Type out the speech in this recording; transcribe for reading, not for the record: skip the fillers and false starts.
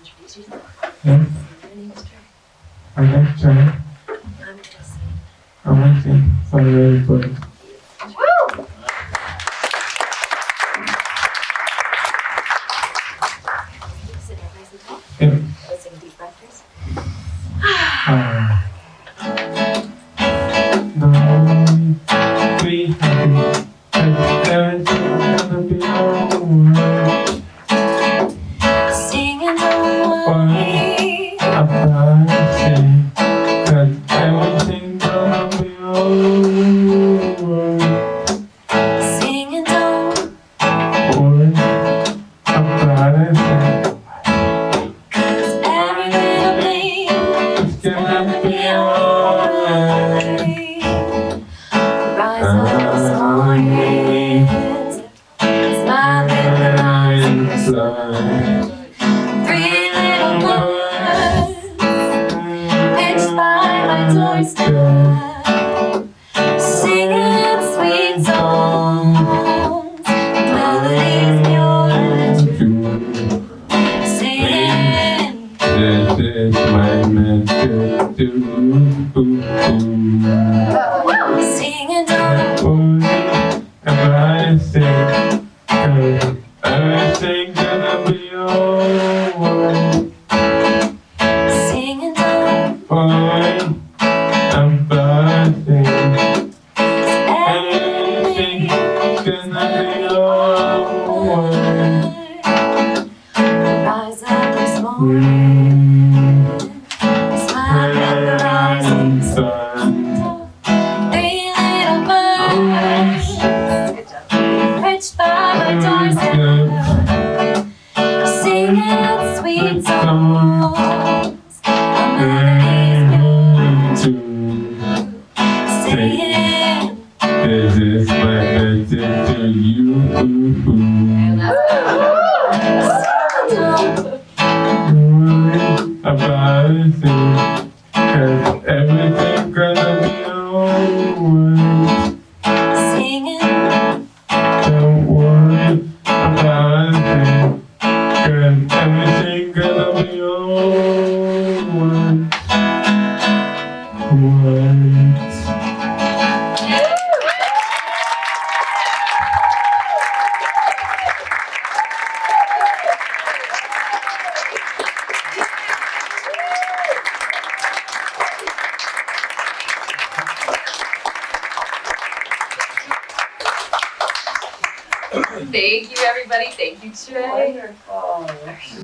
introduce yourself? Yeah. My name is Trey. My name's Trey. I'm gonna sing. I'm gonna sing some really good. Woo! Sit down nice and tall. Yeah. Let's take a deep breath first. No, be happy, 'cause everything's gonna be alright. Singing don't worry. I'm gonna sing, 'cause everything's gonna be alright. Singing don't Boy, I'm gonna sing, 'cause every little thing it's gonna be alright. rise up this morning. Smile with the rising sun. Three little birds pitched by my doorstep, singing sweet songs, melodies pure and true. Singing, This is my message to you. singing don't Boy, I'm gonna sing, 'cause everything's gonna be alright. singing don't Boy, I'm gonna sing, everything everything's gonna be alright. rise up this morning, smile at the rising sun. Three little birds perched by my doorstep, singing sweet songs, melodies pure and true. Singing, This is my message to you. I'm gonna sing, 'cause everything's gonna be alright. singing, Don't worry about it, 'cause everything's gonna be alright. Thank you, everybody. Thank you, Trey. wonderful.